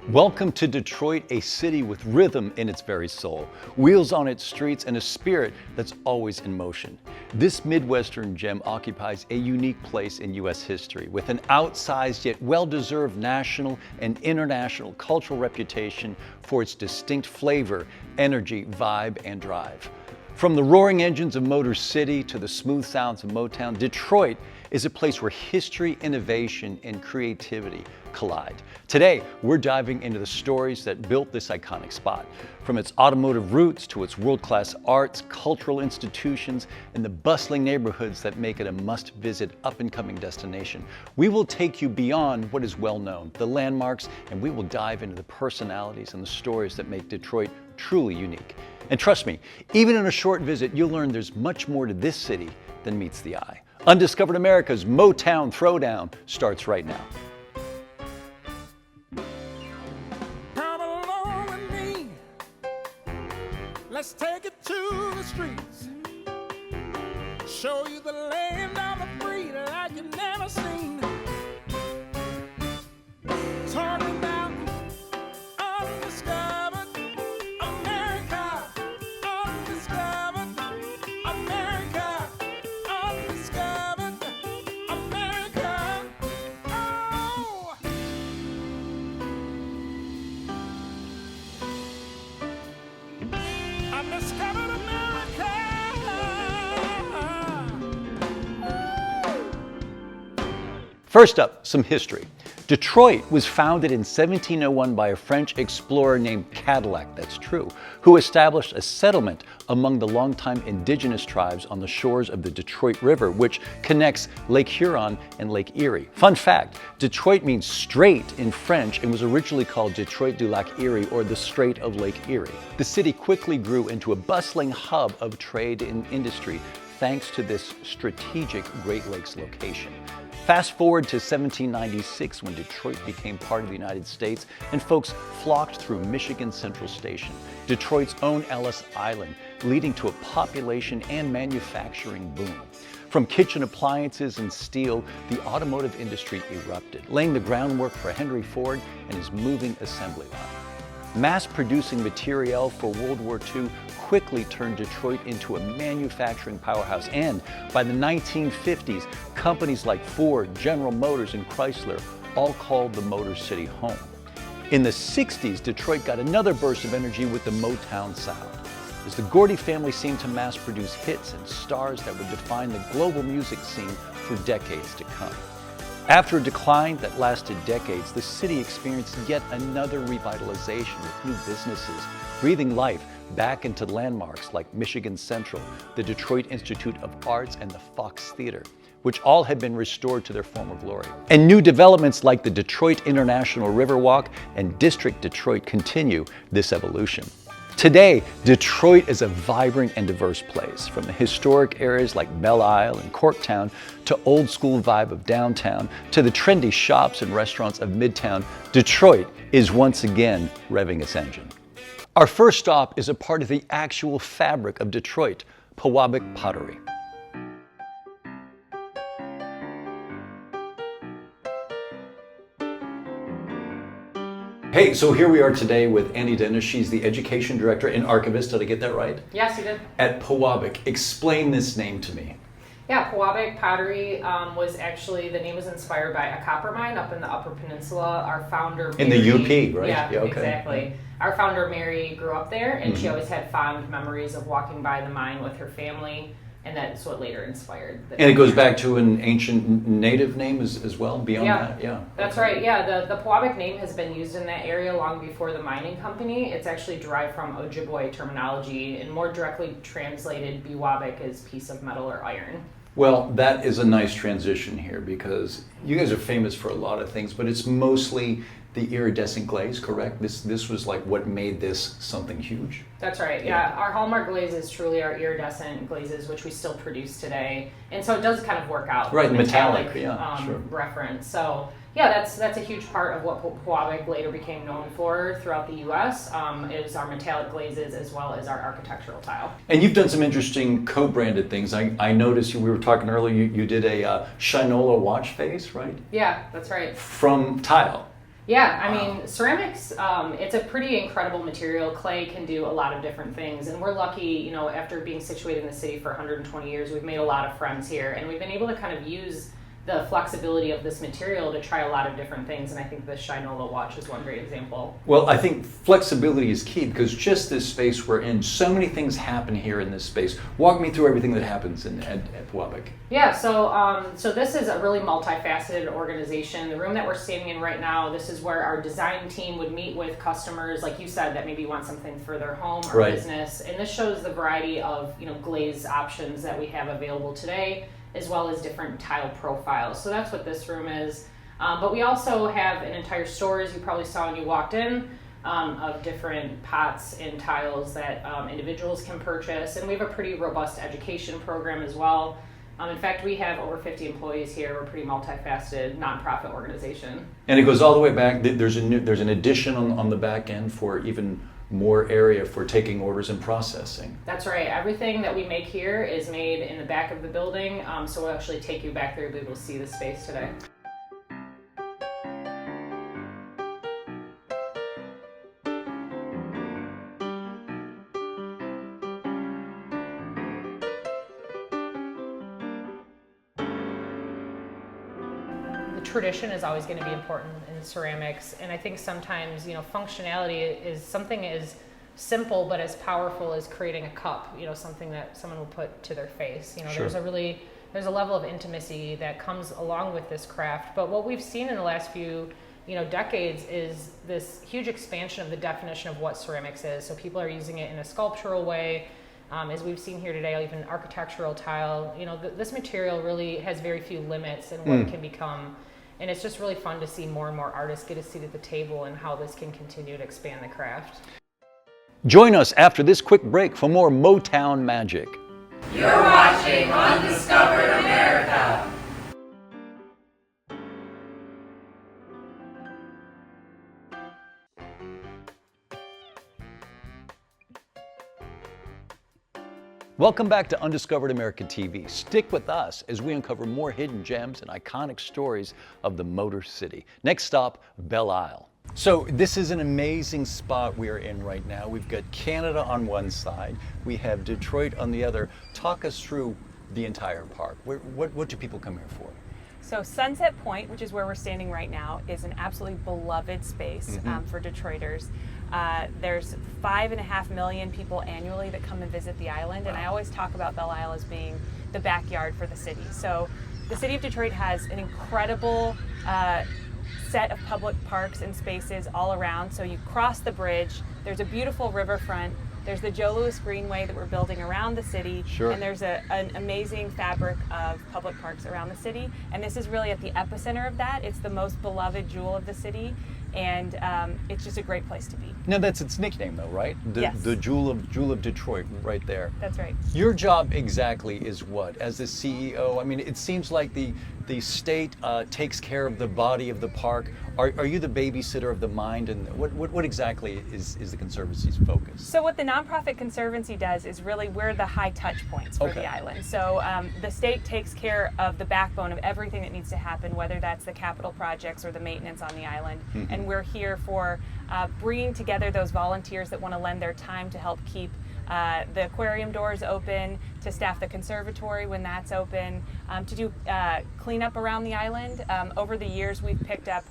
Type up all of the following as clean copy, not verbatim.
Welcome to Detroit, a city with rhythm in its very soul, wheels on its streets, and a spirit that's always in motion. This Midwestern gem occupies a unique place in U.S. history, with an outsized yet well-deserved national and international cultural reputation for its distinct flavor, energy, vibe, and drive. From the roaring engines of Motor City to the smooth sounds of Motown, Detroit is a place where history, innovation, and creativity collide. Today, we're diving into the stories that built this iconic spot, from its automotive roots to its world-class arts, cultural institutions, and the bustling neighborhoods that make it a must-visit up-and-coming destination. We will take you beyond what is well-known, the landmarks, and we will dive into the personalities and the stories that make Detroit truly unique. And trust me, even in a short visit, you'll learn there's much more to this city than meets the eye. Undiscovered America's Motown Throwdown starts right now. Come along with me. Let's take it to the streets. Show you the land of the free like you've never seen. Talking about undiscovered America. Undiscovered America. Undiscovered America. Oh! Undiscovered America. First up, some history. Detroit was founded in 1701 by a French explorer named Cadillac, that's true, who established a settlement among the longtime indigenous tribes on the shores of the Detroit River, which connects Lake Huron and Lake Erie. Fun fact, Detroit means strait in French and was originally called Detroit du Lac Erie, or the Strait of Lake Erie. The city quickly grew into a bustling hub of trade and industry thanks to this strategic Great Lakes location. Fast forward to 1796 when Detroit became part of the United States and folks flocked through Michigan Central Station, Detroit's own Ellis Island, leading to a population and manufacturing boom. From kitchen appliances and steel, the automotive industry erupted, laying the groundwork for Henry Ford and his moving assembly line. Mass-producing materiel for World War II quickly turned Detroit into a manufacturing powerhouse, and by the 1950s, companies like Ford, General Motors, and Chrysler all called the Motor City home. In the 60s, Detroit got another burst of energy with the Motown sound, as the Gordy family seemed to mass-produce hits and stars that would define the global music scene for decades to come. After a decline that lasted decades, the city experienced yet another revitalization with new businesses, breathing life back into landmarks like Michigan Central, the Detroit Institute of Arts, and the Fox Theater, which all had been restored to their former glory. And new developments like the Detroit International Riverwalk and District Detroit continue this evolution. Today, Detroit is a vibrant and diverse place, from the historic areas like Belle Isle and Corktown to old school vibe of downtown to the trendy shops and restaurants of Midtown. Detroit is once again revving its engine. Our first stop is a part of the actual fabric of Detroit, Pewabic pottery. Hey, so here we are today with Annie Dennis. She's the education director and archivist. Did I get that right? Yes, you did. At Pewabic. Explain this name to me. Yeah, Pewabic pottery was actually, the name was inspired by a copper mine up in the Upper Peninsula. Our founder, In Mary, the UP, right? Yeah, okay. Exactly. Our founder, Mary, grew up there, and she always had fond memories of walking by the mine with her family, and that's what later inspired the And it goes back to an ancient native name as well, beyond that? Yeah. That's right. Yeah, the Pewabic name has been used in that area long before the mining company. It's actually derived from Ojibwe terminology, and more directly translated, Biwabic is piece of metal or iron. Well, that is a nice transition here, because you guys are famous for a lot of things, but it's mostly the iridescent glaze, correct? This was like what made this something huge. That's right. Yeah, our hallmark glazes truly are iridescent glazes, which we still produce today, and so it does kind of work out. Right, the metallic, sure. Reference. So yeah, that's a huge part of what Pewabic later became known for throughout the U.S. Is our metallic glazes as well as our architectural tile. And you've done some interesting co-branded things. I noticed we were talking earlier. You did a Shinola watch face, right? Yeah, that's right. From tile. Yeah, I mean, ceramics, it's a pretty incredible material. Clay can do a lot of different things, and we're lucky, you know, after being situated in the city for 120 years, we've made a lot of friends here, and we've been able to kind of use the flexibility of this material to try a lot of different things, and I think the Shinola watch is one great example. Well, I think flexibility is key because just this space we're in, so many things happen here in this space. Walk me through everything that happens at Pewabic. Yeah, so this is a really multifaceted organization. The room that we're standing in right now, this is where our design team would meet with customers, like you said, that maybe want something for their home or business. And this shows the variety of, you know, glaze options that we have available today, as well as different tile profiles. So that's what this room is. But we also have an entire store, as you probably saw when you walked in, of different pots and tiles that individuals can purchase. And we have a pretty robust education program as well. In fact, we have over 50 employees here. We're a pretty multifaceted nonprofit organization. And it goes all the way back. There's an addition on the back end for even more area for taking orders and processing. That's right. Everything that we make here is made in the back of the building. So we'll actually take you back there to be able to see the space today. Tradition is always going to be important in ceramics, and I think sometimes, you know, functionality is something as simple but as powerful as creating a cup, you know, something that someone will put to their face. You know, Sure. there's a level of intimacy that comes along with this craft. But what we've seen in the last few, you know, decades is this huge expansion of the definition of what ceramics is. So people are using it in a sculptural way, as we've seen here today, even architectural tile. You know, this material really has very few limits in what it can become. And it's just really fun to see more and more artists get a seat at the table and how this can continue to expand the craft. Join us after this quick break for more Motown magic. You're watching Undiscovered America. Welcome back to Undiscovered America TV. Stick with us as we uncover more hidden gems and iconic stories of the Motor City. Next stop, Belle Isle. So this is an amazing spot we are in right now. We've got Canada on one side, we have Detroit on the other. Talk us through the entire park. What do people come here for? So Sunset Point, which is where we're standing right now, is an absolutely beloved space for Detroiters. There's 5.5 million people annually that come and visit the island, and I always talk about Belle Isle as being the backyard for the city. So the city of Detroit has an incredible set of public parks and spaces all around. So you cross the bridge, there's a beautiful riverfront, there's the Joe Louis Greenway that we're building around the city, and there's an amazing fabric of public parks around the city. And this is really at the epicenter of that. It's the most beloved jewel of the city, and it's just a great place to be. Now that's its nickname though, right? Yes. The Jewel of Detroit, right there. That's right. Your job exactly is what? As the CEO, I mean, it seems like the state takes care of the body of the park. Are you the babysitter of the mind? And what exactly is the Conservancy's focus? So what the nonprofit Conservancy does is really we're the high touch points for the island. So the state takes care of the backbone of everything that needs to happen, whether that's the capital projects or the maintenance on the island. And we're here for bringing together those volunteers that want to lend their time to help keep the aquarium doors open, to staff the conservatory when that's open, to do cleanup around the island. Over the years, we've picked up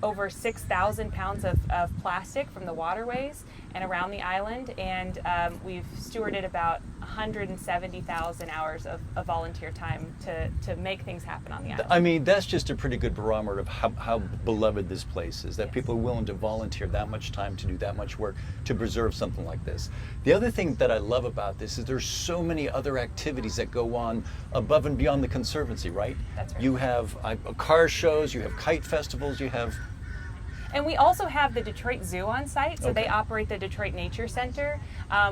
over 6,000 pounds of plastic from the waterways and around the island, and we've stewarded about 170,000 hours of volunteer time to make things happen on the island. I mean, that's just a pretty good barometer of how beloved this place is, that people are willing to volunteer that much time to do that much work to preserve something like this. The other thing that I love about this is there's so many other activities that go on above and beyond the Conservancy, right? That's right. You have car shows, you have kite festivals, you have... And we also have the Detroit Zoo on site, so they operate the Detroit Nature Center.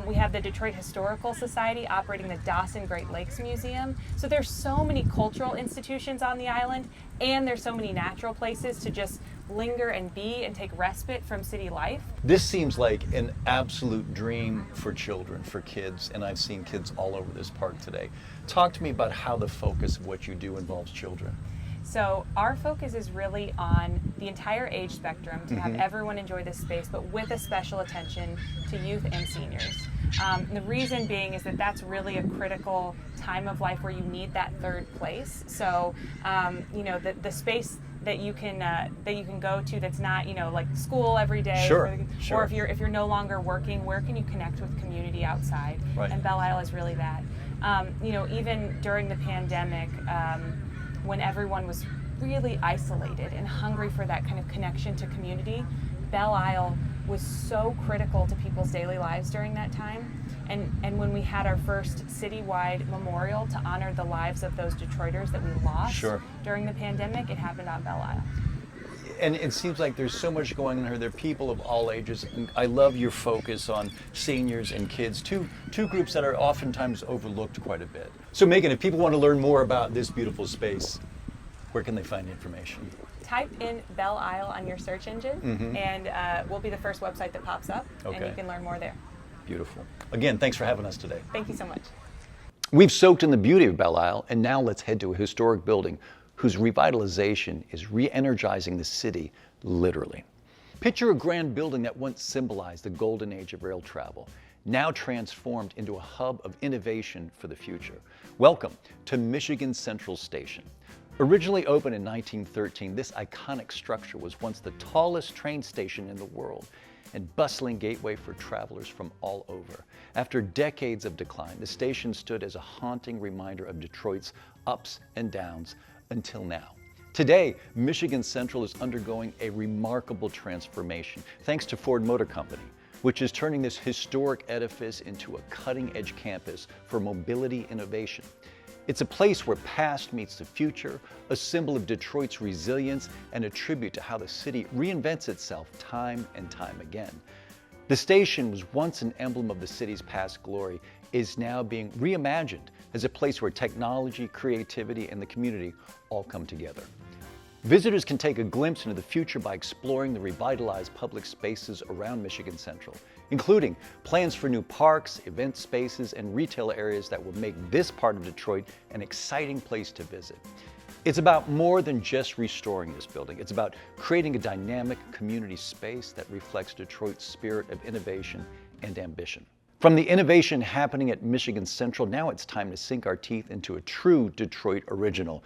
We have the Detroit Historical Society operating the Dawson Great Lakes Museum. So there's so many cultural institutions on the island, and there's so many natural places to just linger and be and take respite from city life. This seems like an absolute dream for children, for kids, and I've seen kids all over this park today. Talk to me about how the focus of what you do involves children. So our focus is really on the entire age spectrum to have everyone enjoy this space, but with a special attention to youth and seniors. The reason being is that that's really a critical time of life where you need that third place. So, the space that you can go to that's not like school every day, Sure. or if you're no longer working, where can you connect with community outside? Right. And Belle Isle is really that. Even during the pandemic, when everyone was really isolated and hungry for that kind of connection to community, Belle Isle was so critical to people's daily lives during that time. And when we had our first citywide memorial to honor the lives of those Detroiters that we lost during the pandemic, it happened on Belle Isle. And it seems like there's so much going on here. There are people of all ages. And I love your focus on seniors and kids, two groups that are oftentimes overlooked quite a bit. So Megan, if people want to learn more about this beautiful space, where can they find information? Type in Belle Isle on your search engine, and we'll be the first website that pops up, and you can learn more there. Beautiful. Again, thanks for having us today. Thank you so much. We've soaked in the beauty of Belle Isle, and now let's head to a historic building whose revitalization is re-energizing the city, literally. Picture a grand building that once symbolized the golden age of rail travel, now transformed into a hub of innovation for the future. Welcome to Michigan Central Station. Originally opened in 1913, this iconic structure was once the tallest train station in the world and bustling gateway for travelers from all over. After decades of decline, the station stood as a haunting reminder of Detroit's ups and downs until now. Today, Michigan Central is undergoing a remarkable transformation thanks to Ford Motor Company, which is turning this historic edifice into a cutting-edge campus for mobility innovation. It's a place where past meets the future, a symbol of Detroit's resilience, and a tribute to how the city reinvents itself time and time again. The station was once an emblem of the city's past glory, is now being reimagined as a place where technology, creativity, and the community all come together. Visitors can take a glimpse into the future by exploring the revitalized public spaces around Michigan Central, including plans for new parks, event spaces, and retail areas that will make this part of Detroit an exciting place to visit. It's about more than just restoring this building. It's about creating a dynamic community space that reflects Detroit's spirit of innovation and ambition. From the innovation happening at Michigan Central, now it's time to sink our teeth into a true Detroit original,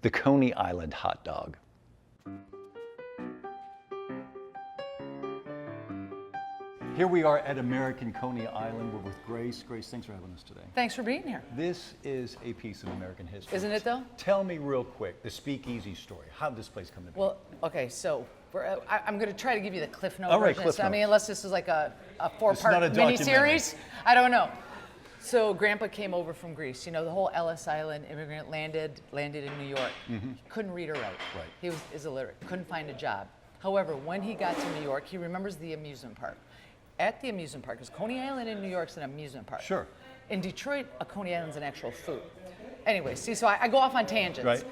the Coney Island hot dog. Here we are at American Coney Island. We're with Grace. Grace, thanks for having us today. Thanks for being here. This is a piece of American history. Isn't it though? Tell me real quick, the Speakeasy story. How did this place come to be? Well, okay, so I'm going to try to give you the Cliff Note All right, version. Cliff So, I mean, Note. unless this is like a four-part not a documentary. miniseries. I don't know. So Grandpa came over from Greece. You know, the whole Ellis Island immigrant landed in New York. Couldn't read or write. He is illiterate. Couldn't find a job. However, when he got to New York, he remembers the amusement park. At the amusement park, because Coney Island in New York is an amusement park. Sure. In Detroit, a Coney Island's an actual food. Anyway, see, so I go off on tangents. Right.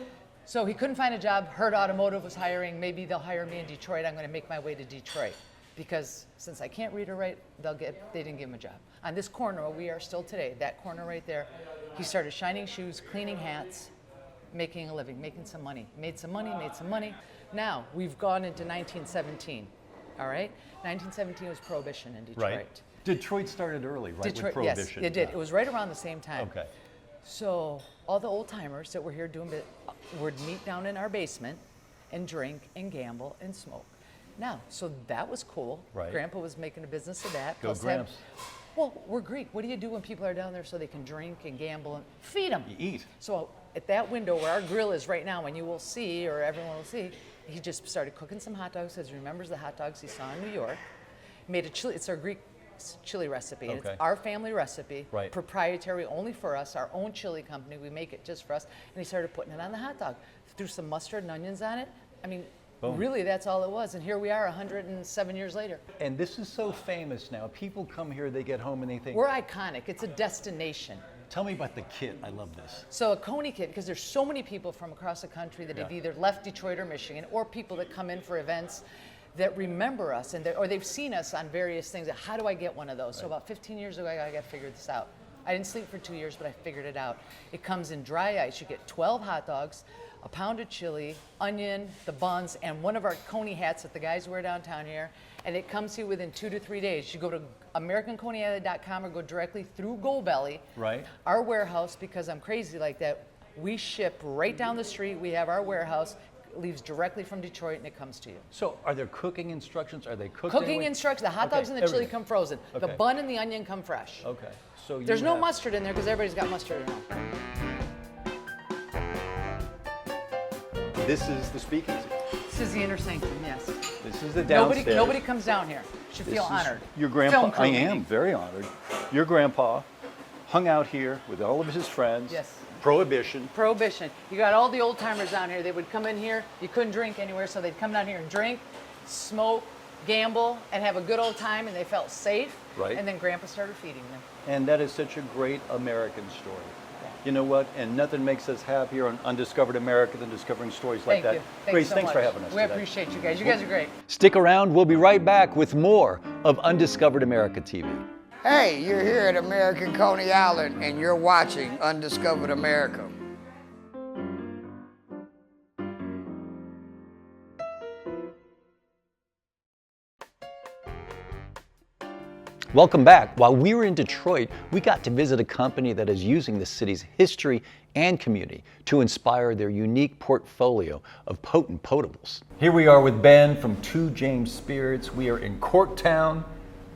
So he couldn't find a job, heard automotive was hiring, maybe they'll hire me in Detroit, I'm going to make my way to Detroit. Because since I can't read or write, they didn't give him a job. On this corner where we are still today, that corner right there, he started shining shoes, cleaning hats, making a living, making some money. Made some money. Now, we've gone into 1917, all right? 1917 was Prohibition in Detroit. Right. Detroit started early, right, Detroit, with Prohibition. yes, it did. It was right around the same time. Okay. So all the old timers that were here doing it would meet down in our basement and drink and gamble and smoke. Now, so that was cool. Right. Grandpa was making a business of that. Go Plus Gramps. well, we're Greek. What do you do when people are down there so they can drink and gamble and feed them? You eat. So at that window where our grill is right now, and you will see, or everyone will see, he just started cooking some hot dogs because he remembers the hot dogs he saw in New York. Made a chili. It's our Greek chili recipe. And Okay. It's our family recipe. Right. Proprietary only for us. Our own chili company. We make it just for us. And he started putting it on the hot dog. Threw some mustard and onions on it. I mean, Boom. really, that's all it was. And here we are 107 years later. And this is so famous now. People come here, they get home, and they think, We're iconic. It's a destination. tell me about the kit. I love this. So a Coney kit, because there's so many people from across the country that have Yeah. either left Detroit or Michigan, or people that come in for events that remember us, and or they've seen us on various things. How do I get one of those? So about 15 years ago, I got to figure this out. I didn't sleep for 2 years, but I figured it out. It comes in dry ice. You get 12 hot dogs, a pound of chili, onion, the buns, and one of our Coney hats that the guys wear downtown here. And it comes to you within 2 to 3 days. You go to AmericanConeyIsland.com or go directly through Goldbelly. Right. Our warehouse, because I'm crazy like that, we ship right down the street. We have our warehouse, leaves directly from Detroit, and it comes to you. So are there cooking instructions? Are they cooked? Cooking anyway? instructions, the hot dogs and the chili everything. come frozen. The Okay. bun and the onion come fresh. Okay. So There's no have- mustard in there because everybody's got mustard in them. This is the speakeasy. This is the inner sanctum, yes. This is the downstairs. Nobody comes down here. Should This feel is honored. Your grandpa. Film crew I meeting. am very honored. Your grandpa hung out here with all of his friends. Yes. Prohibition. Prohibition. You got all the old timers down here. They would come in here. You couldn't drink anywhere, so they'd come down here and drink, smoke, gamble, and have a good old time, and they felt safe. Right. And then Grandpa started feeding them. And that is such a great American story. You know what? And nothing makes us happier on Undiscovered America than discovering stories like Thank that. you. Grace, so thanks much. for having us We today. appreciate you guys. You guys are great. Stick around. We'll be right back with more of Undiscovered America TV. Hey, you're here at American Coney Island and you're watching Undiscovered America. Welcome back. While we were in Detroit, we got to visit a company that is using the city's history and community to inspire their unique portfolio of potent potables. Here we are with Ben from 2 James Spirits. We are in Corktown,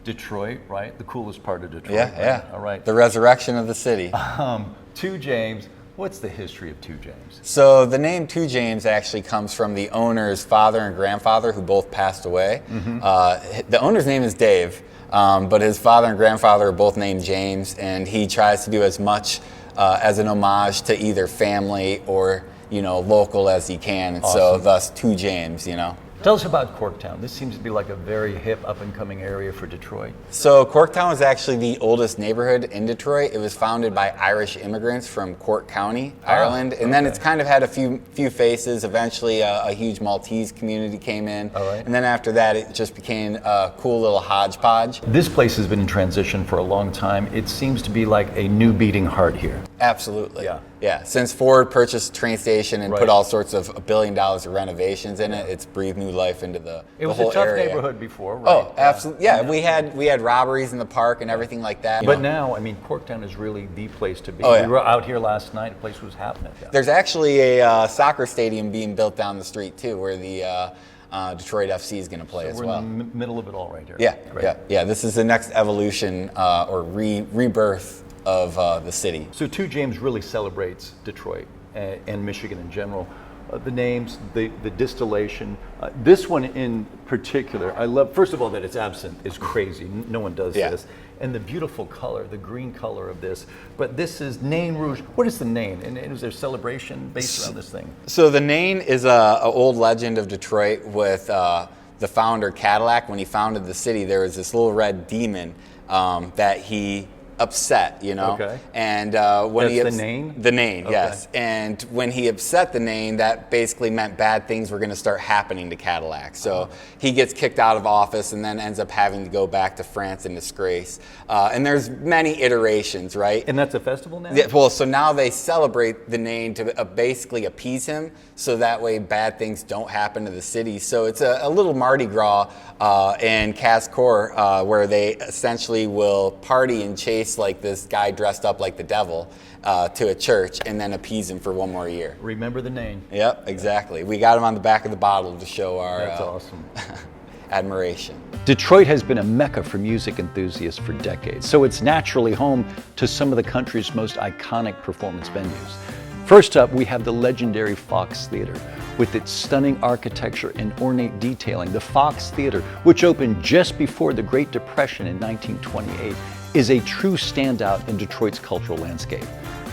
Detroit, right? The coolest part of Detroit. Yeah, yeah. All right. The resurrection of the city. 2 James. What's the history of 2 James? So the name 2 James actually comes from the owner's father and grandfather who both passed away. The owner's name is Dave, but his father and grandfather are both named James, and he tries to do as much as an homage to either family or, local as he can, and so thus 2 James, Tell us about Corktown. This seems to be like a very hip, up-and-coming area for Detroit. So Corktown is actually the oldest neighborhood in Detroit. It was founded by Irish immigrants from Cork County, Ireland, and then it's kind of had a few faces. Eventually, a huge Maltese community came in, and then after that, it just became a cool little hodgepodge. This place has been in transition for a long time. It seems to be like a new beating heart here. Absolutely. Yeah. Yeah. Since Ford purchased the train station and Right. put all sorts of $1 billion of renovations in it, it's breathed new life into the It was whole a tough area. neighborhood before, right? Oh, absolutely. Yeah, we had robberies in the park and everything like that. But now, I mean, Corktown is really the place to be. Oh, yeah. We were out here last night. The place was happening. Yeah. There's actually a soccer stadium being built down the street too, where the Detroit FC is going to play as We're well. in the middle of it all right here. Yeah, Great. yeah. This is the next evolution or rebirth of the city. So 2 James really celebrates Detroit and Michigan in general. The names, the distillation. This one in particular, I love, first of all, that it's absinthe is crazy. No one does Yeah. this. And the beautiful color, the green color of this. But this is Nain Rouge. What is the Nain? And is there celebration based around this thing? So the Nain is a old legend of Detroit with the founder Cadillac. When he founded the city, there was this little red demon that he upset, Okay. And when That's he the Nain? The Nain, Okay. yes. And when he upset the Nain, that basically meant bad things were going to start happening to Cadillac. So he gets kicked out of office and then ends up having to go back to France in disgrace. And there's many iterations, right? And that's a festival now? Yeah, well, so now they celebrate the Nain to basically appease him, so that way bad things don't happen to the city. So it's a little Mardi Gras in Cascor where they essentially will party and chase like this guy dressed up like the devil to a church and then appease him for one more year. Remember the Nain. Yep, exactly. We got him on the back of the bottle to show our That's awesome. admiration. Detroit has been a mecca for music enthusiasts for decades, so it's naturally home to some of the country's most iconic performance venues. First up, we have the legendary Fox Theater. With its stunning architecture and ornate detailing, the Fox Theater, which opened just before the Great Depression in 1928, is a true standout in Detroit's cultural landscape.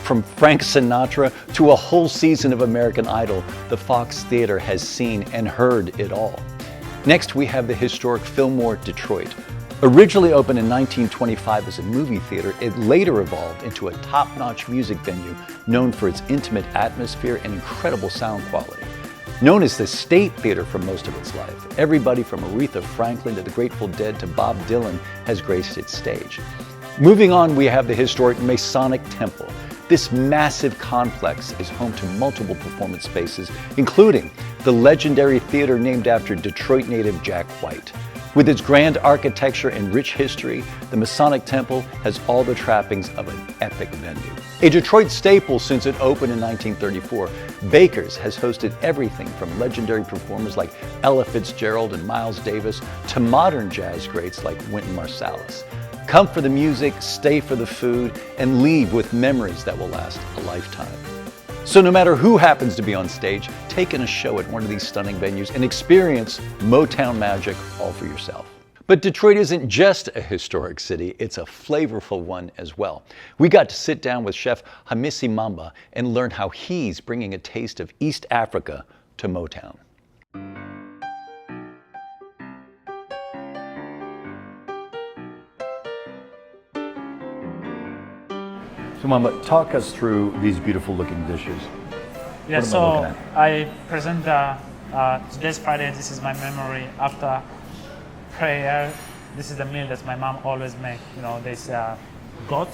From Frank Sinatra to a whole season of American Idol, the Fox Theater has seen and heard it all. Next, we have the historic Fillmore Detroit. Originally opened in 1925 as a movie theater, it later evolved into a top-notch music venue known for its intimate atmosphere and incredible sound quality. Known as the State Theater for most of its life, everybody from Aretha Franklin to the Grateful Dead to Bob Dylan has graced its stage. Moving on, we have the historic Masonic Temple. This massive complex is home to multiple performance spaces, including the legendary theater named after Detroit native Jack White. With its grand architecture and rich history, the Masonic Temple has all the trappings of an epic venue. A Detroit staple since it opened in 1934, Baker's has hosted everything from legendary performers like Ella Fitzgerald and Miles Davis to modern jazz greats like Wynton Marsalis. Come for the music, stay for the food, and leave with memories that will last a lifetime. So no matter who happens to be on stage, take in a show at one of these stunning venues and experience Motown magic all for yourself. But Detroit isn't just a historic city, it's a flavorful one as well. We got to sit down with Chef Hamisi Mamba and learn how he's bringing a taste of East Africa to Motown. So Mamba, talk us through these beautiful looking dishes. Yeah, What am I so looking at? I present today's Friday. This is my memory after prayer. This is the meal that my mom always make. You know, there's goat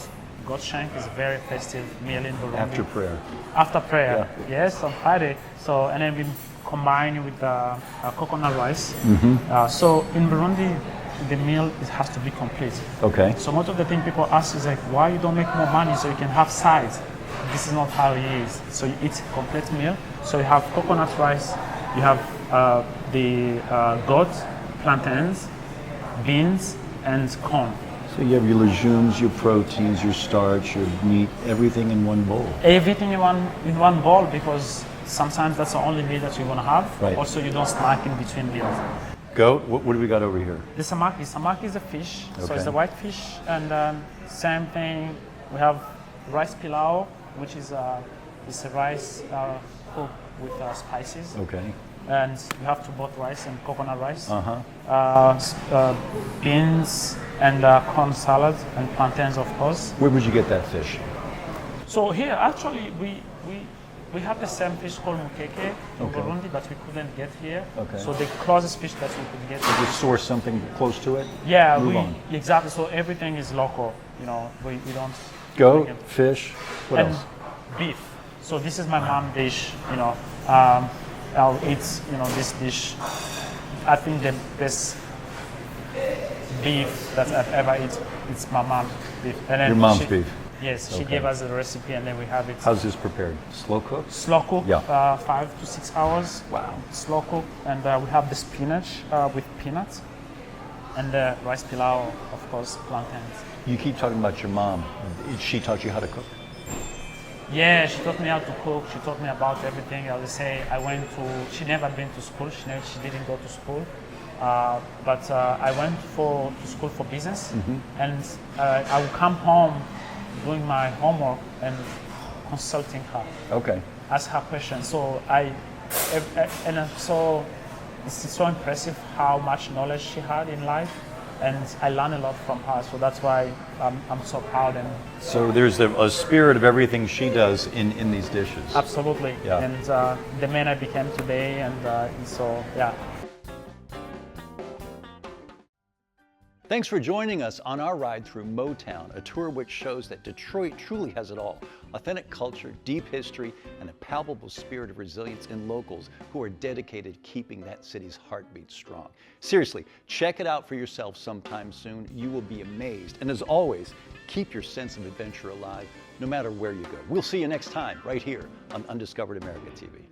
shank is a very festive meal in Burundi. After prayer. After prayer, yes, on Friday. So and then we combine it with coconut rice. So in Burundi, the meal it has to be complete. Okay. So much of the thing people ask is like, why you don't make more money so you can have sides? This is not how it is. So you eat a complete meal. So you have coconut rice, you have the goat, plantains, beans, and corn. So you have your legumes, your proteins, your starch, your meat, everything in one bowl. Everything in one bowl, because sometimes that's the only meal that you're gonna have. Right. Also, you don't snack in between meals. Goat, what do we got over here? The samaki. Samaki is a fish, so Okay. it's a white fish, and same thing. We have rice pilau, which is it's a rice cooked with spices. Okay. And you have to both rice and coconut rice. Beans and corn salad and plantains, of course. Where would you get that fish? So here, actually, we have the same fish called mukeke in Burundi, but we couldn't get here. Okay. So the closest fish that we could get. Did you source something close to it? Yeah, Move on. exactly. So everything is local. You know, we don't. Goat, fish, what and else? beef. So this is my mom's dish. You know, I'll eat this dish. I think the best beef that I've ever eaten. It's my mom's beef. And then Your mom's beef? Yes, she Okay. gave us the recipe, and then we have it. How's this prepared? Slow cook? Slow cook, Yeah. 5 to 6 hours. Wow. Slow cook, and we have the spinach with peanuts, and the rice pilau, of course, plantains. You keep talking about your mom. She taught you how to cook? Yeah, she taught me how to cook. She taught me about everything. I would say she never been to school. She didn't go to school. But I went to school for business, and I would come home doing my homework and consulting her. Okay. Ask her questions. So so it's so impressive how much knowledge she had in life, and I learned a lot from her. So that's why I'm so proud. And So there's a spirit of everything she does in these dishes. absolutely. Yeah. And the man I became today, and so yeah. Thanks for joining us on our ride through Motown, a tour which shows that Detroit truly has it all. Authentic culture, deep history, and a palpable spirit of resilience in locals who are dedicated to keeping that city's heartbeat strong. Seriously, check it out for yourself sometime soon. You will be amazed. And as always, keep your sense of adventure alive no matter where you go. We'll see you next time right here on Undiscovered America TV.